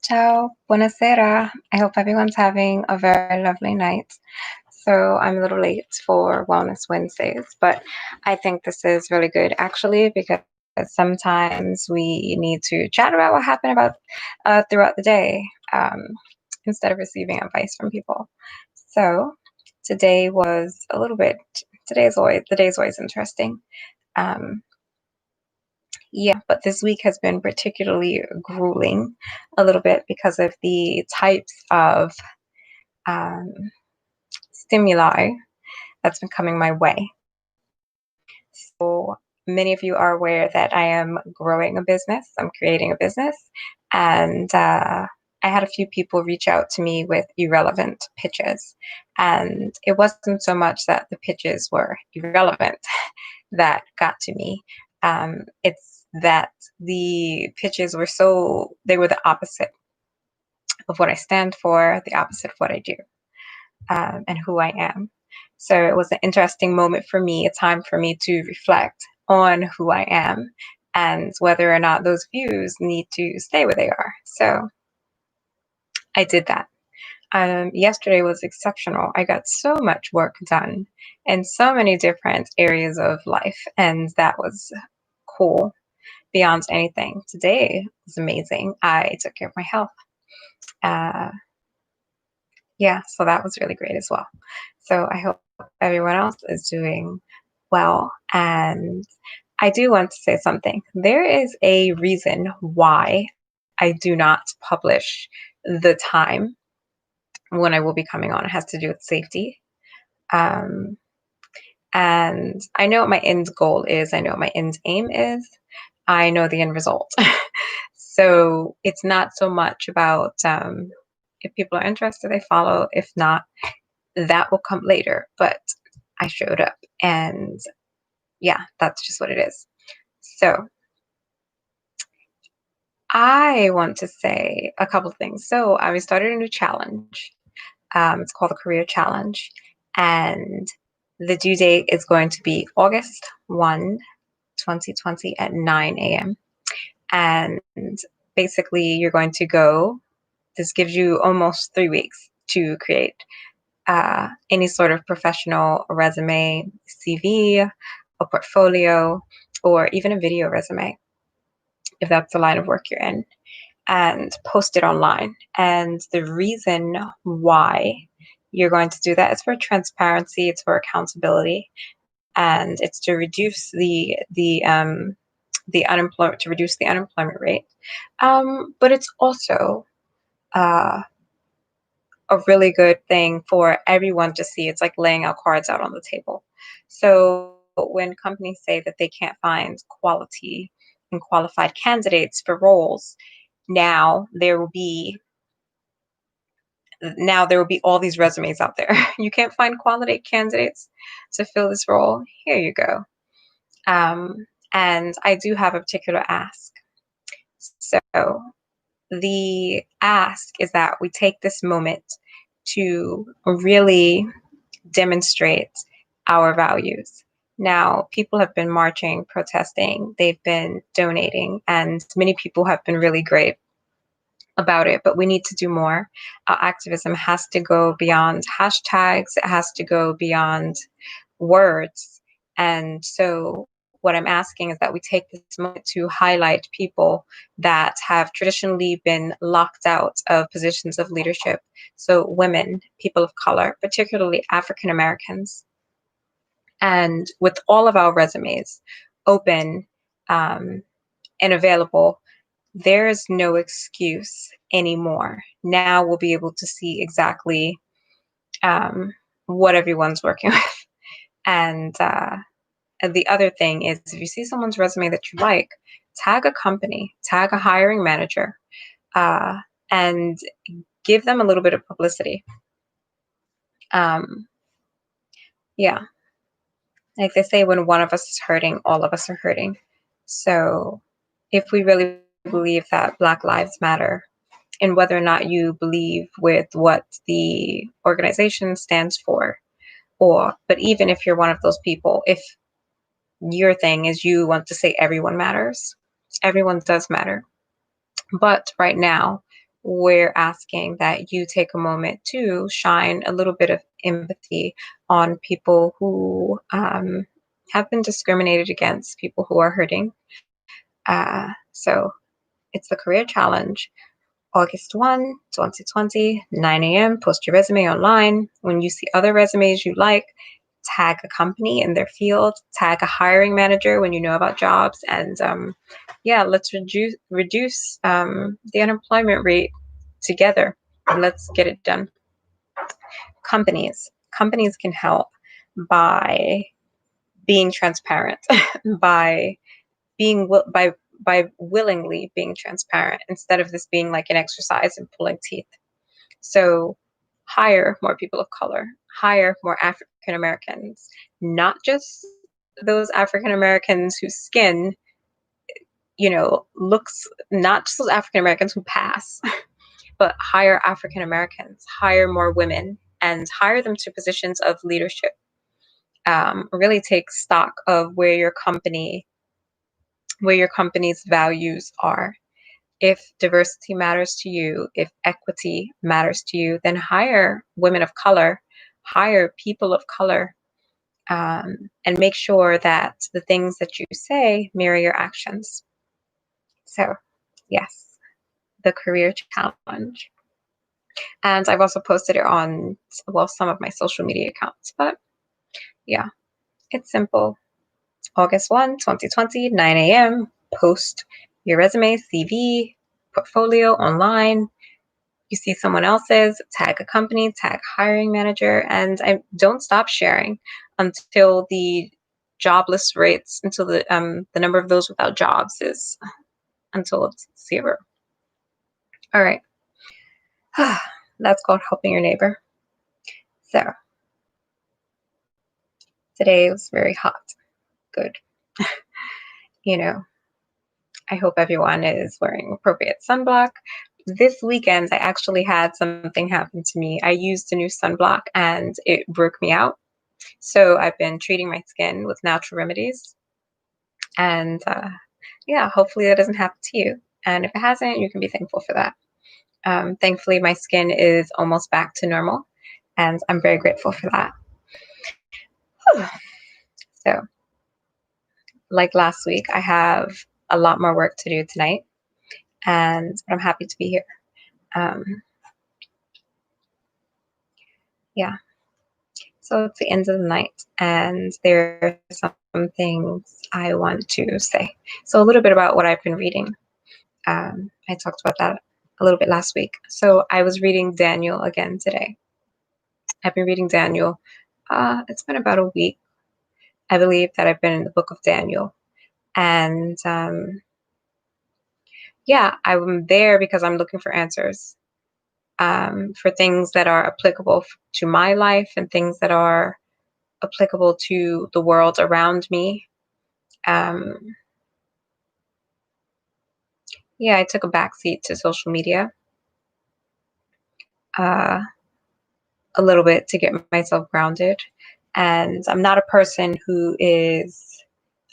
Ciao, buonasera. I hope everyone's having a very lovely night. So I'm a little late for Wellness Wednesdays, but I think this is really good actually because sometimes we need to chat about what happened about throughout the day um, instead of receiving advice from people. So today was a little bit. Today's always interesting. Um, yeah, but this week has been particularly grueling a little bit because of the types of um, stimuli that's been coming my way. So many of you are aware that I am growing a business, I'm creating a business, and I had a few people reach out to me with irrelevant pitches. And it wasn't so much that the pitches were irrelevant that got to me. It's that the pitches were they were the opposite of what I stand for, the opposite of what I do, and who I am. So it was an interesting moment for me, a time for me to reflect on who I am and whether or not those views need to stay where they are. So I did that. Yesterday was exceptional. I got so much work done in so many different areas of life, and that was cool beyond anything. Today was amazing. I took care of my health. Uh, yeah, so that was really great as well. So I hope everyone else is doing well. And I do want to say something. There is a reason why I do not publish the time when I will be coming on. It has to do with safety. Um, and I know what my end goal is, I know what my end aim is, I know the end result. So it's not so much about if people are interested, they follow. If not, that will come later. But I showed up, and yeah, that's just what it is. So I want to say a couple of things. So I started a new challenge. It's called the Career Challenge, and the due date is going to be August 1, 2020 at 9 a.m. And basically, you're going to go. This gives you almost 3 weeks to create any sort of professional resume, CV, a portfolio, or even a video resume, if that's the line of work you're in, and post it online. And the reason why you're going to do that is for transparency, it's for accountability, and it's to reduce the unemployment rate. But it's also uh, a really good thing for everyone to see. It's like laying out cards out on the table. So when companies say that they can't find quality and qualified candidates for roles, now there will be all these resumes out there. You can't find quality candidates to fill this role. Here you go. And I do have a particular ask. So the ask is that we take this moment to really demonstrate our values. Now, people have been marching, protesting, they've been donating, and many people have been really great about it, but we need to do more. Our activism has to go beyond hashtags, it has to go beyond words. And so what I'm asking is that we take this moment to highlight people that have traditionally been locked out of positions of leadership. So women, people of color, particularly African Americans. And with all of our resumes open and available, there is no excuse anymore. Now we'll be able to see exactly what everyone's working with. And the other thing is, if you see someone's resume that you like, tag a company, tag a hiring manager, uh, and give them a little bit of publicity. Yeah, like they say, when one of us is hurting, all of us are hurting. So if we really believe that Black Lives Matter, and whether or not you believe with what the organization stands for, but even if you're one of those people, if your thing is you want to say everyone matters, everyone does matter. But right now, we're asking that you take a moment to shine a little bit of empathy on people who have been discriminated against, people who are hurting. So it's the Career Challenge, August 1, 2020, 9 a.m. Post your resume online. When you see other resumes you like, tag a company in their field, tag a hiring manager when you know about jobs, and yeah, let's reduce the unemployment rate together. Let's get it done. Companies can help by being transparent, by being by willingly being transparent instead of this being like an exercise in pulling teeth. So hire more people of color, hire more African Americans, not just those African Americans whose skin, looks, not just those African Americans who pass, but hire African Americans, hire more women, and hire them to positions of leadership. Really take stock of where your company's values are. If diversity matters to you, if equity matters to you, then hire women of color, hire people of color, and make sure that the things that you say mirror your actions. So, yes, the Career Challenge. And I've also posted it on, well, some of my social media accounts. But yeah, it's simple. August 1, 2020, 9 a.m. Post your resume, CV, portfolio online. You see someone else's, tag a company, tag hiring manager, and don't stop sharing until the jobless rates, until the number of those without jobs is, until it's zero. All right. That's called helping your neighbor. So today was very hot. Good. I hope everyone is wearing appropriate sunblock. This weekend, I actually had something happen to me. I used a new sunblock and it broke me out. So I've been treating my skin with natural remedies. And yeah, hopefully that doesn't happen to you. And if it hasn't, you can be thankful for that. Thankfully, my skin is almost back to normal. And I'm very grateful for that. So, like last week, I have a lot more work to do tonight. And I'm happy to be here. Yeah. So it's the end of the night, and there are some things I want to say. So a little bit about what I've been reading. I talked about that a little bit last week. So I was reading Daniel again today. I've been reading Daniel. It's been about a week, I believe, that I've been in the book of Daniel. And yeah, I'm there because I'm looking for answers for things that are applicable to my life and things that are applicable to the world around me. Yeah, I took a backseat to social media uh, a little bit to get myself grounded. And I'm not a person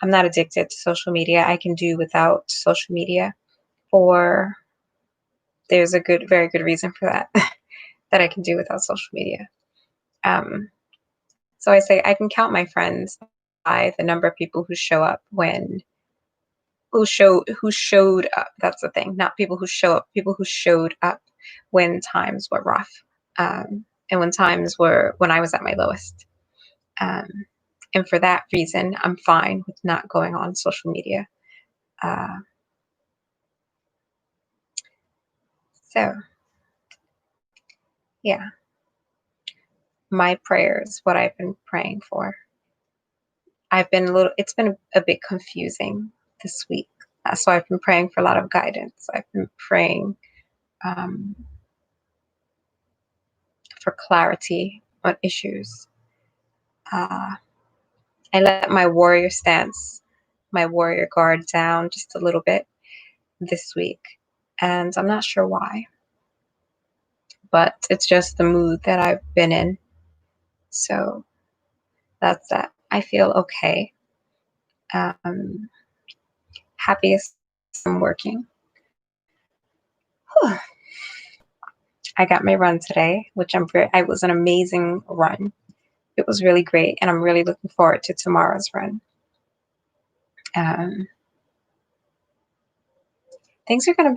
I'm not addicted to social media. I can do without social media for, there's a very good reason for that, that I can do without social media. So I say I can count my friends by the number of people who showed up. That's the thing. Not people who show up, people who showed up when times were rough, and when I was at my lowest. Um, and for that reason, I'm fine with not going on social media. Uh, so yeah, my prayers, what I've been praying for. It's been a bit confusing this week. So I've been praying for a lot of guidance. I've been praying um, for clarity on issues. I let my my warrior guard down just a little bit this week. And I'm not sure why, but it's just the mood that I've been in. So that's that. I feel okay. Um, Happiest I'm working. Whew. I got my run today, which it was an amazing run. It was really great, and I'm really looking forward to tomorrow's run. Um, it's gonna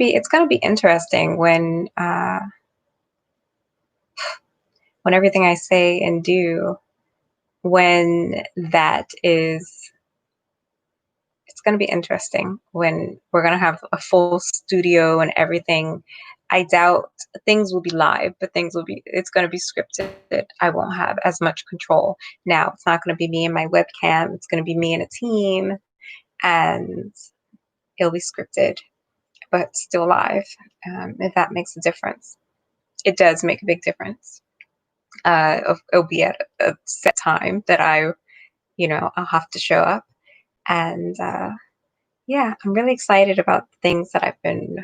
be interesting when everything I say and do, when that is, it's gonna be interesting when we're gonna have a full studio and everything. I doubt things will be live, but it's gonna be scripted. I won't have as much control. Now, it's not gonna be me and my webcam, it's gonna be me and a team, and it'll be scripted, but still live. If that makes a difference. It does make a big difference. It'll be at a set time that I'll have to show up. And yeah, I'm really excited about the things that I've been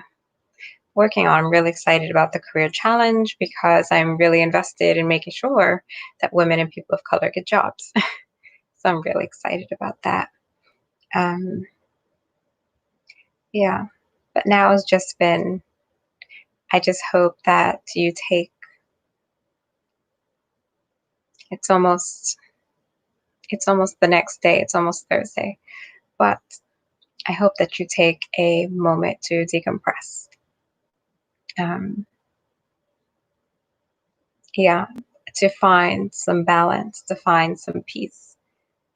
working on. I'm really excited about the career challenge because I'm really invested in making sure that women and people of color get jobs. So I'm really excited about that. Um, yeah, but now it's just been, I just hope that you take, it's almost, it's almost the next day, it's almost Thursday, but I hope that you take a moment to decompress. Um, yeah, to find some balance, to find some peace.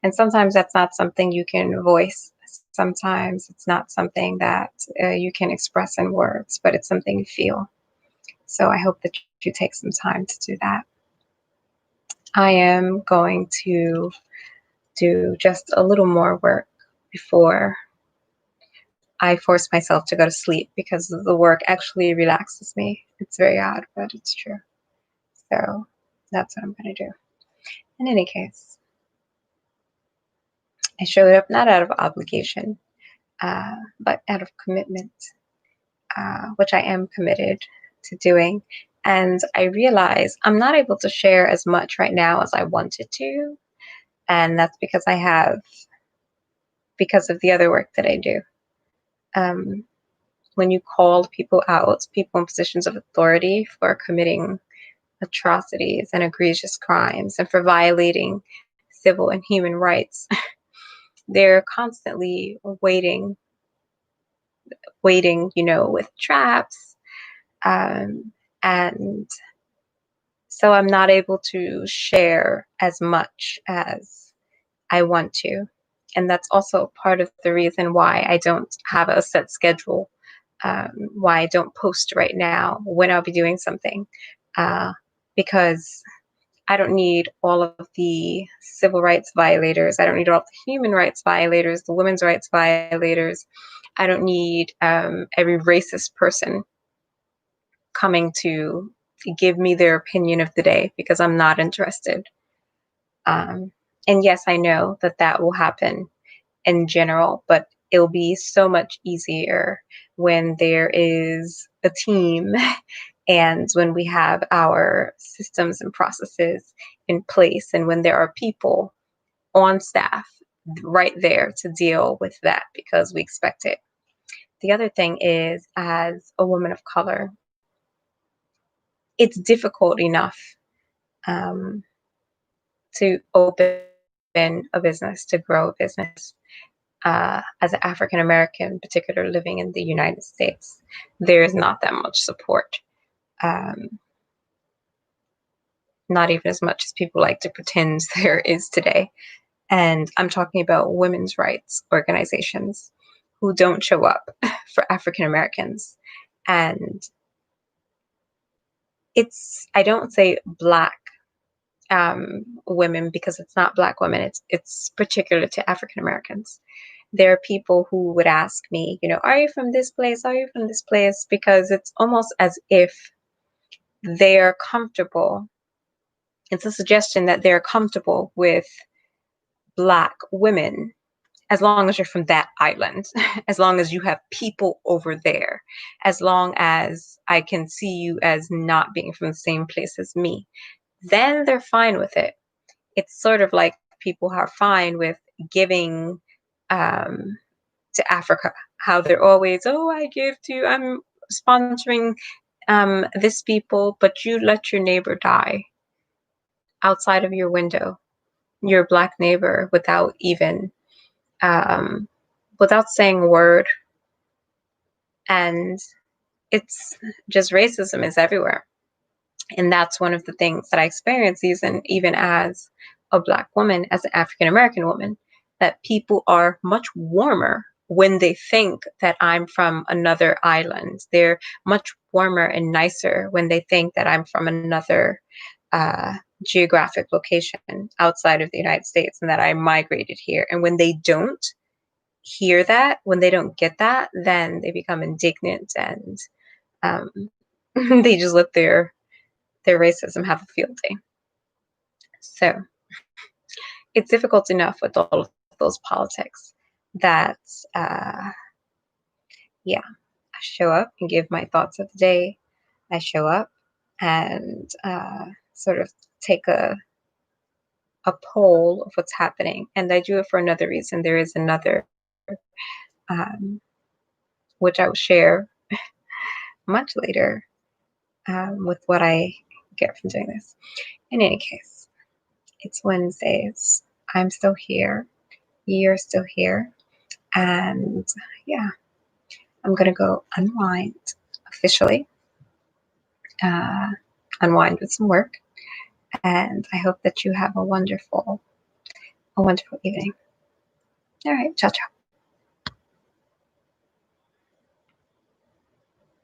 And sometimes that's not something you can voice. Sometimes it's not something that you can express in words, but it's something you feel. So I hope that you take some time to do that. I am going to do just a little more work before I force myself to go to sleep because the work actually relaxes me. It's very odd, but it's true. So that's what I'm going to do. In any case, I showed up not out of obligation, but out of commitment, which I am committed to doing. And I realize I'm not able to share as much right now as I wanted to. And that's because of the other work that I do. Um, when you call people out, people in positions of authority for committing atrocities and egregious crimes and for violating civil and human rights, they're constantly waiting, with traps. And so I'm not able to share as much as I want to. And that's also part of the reason why I don't have a set schedule, why I don't post right now when I'll be doing something, uh, because I don't need all of the civil rights violators. I don't need all the human rights violators, the women's rights violators. I don't need every racist person coming to give me their opinion of the day because I'm not interested. Um, and yes, I know that that will happen in general, but it'll be so much easier when there is a team and when we have our systems and processes in place and when there are people on staff right there to deal with that because we expect it. The other thing is, as a woman of color, it's difficult enough um, to open a business, to grow a business. As an African American, particularly living in the United States, there is not that much support. Um, not even as much as people like to pretend there is today. And I'm talking about women's rights organizations who don't show up for African Americans. And I don't say Black women because it's not Black women, it's particular to African Americans. There are people who would ask me, are you from this place? Are you from this place? Because it's almost as if they're comfortable. It's a suggestion that they're comfortable with Black women as long as you're from that island, as long as you have people over there, as long as I can see you as not being from the same place as me, then they're fine with it. It's sort of like people are fine with giving to Africa, how they're always, oh, I'm sponsoring this people, but you let your neighbor die outside of your window, your Black neighbor, without even, without saying a word. And it's just racism is everywhere. And that's one of the things that I experience even as a Black woman, as an African American woman, that people are much warmer when they think that I'm from another island. They're much warmer and nicer when they think that I'm from another uh, geographic location outside of the United States and that I migrated here. And when they don't hear that, when they don't get that, then they become indignant and um, they just let their racism have a field day. So it's difficult enough with all of those politics that, yeah, I show up and give my thoughts of the day. I show up and sort of take a poll of what's happening. And I do it for another reason. There is another, um, which I will share much later with what I get from doing this. In any case, it's Wednesdays. I'm still here. You're still here. And yeah, I'm going to go unwind officially, uh, unwind with some work. And I hope that you have a wonderful evening. All right. Ciao, ciao.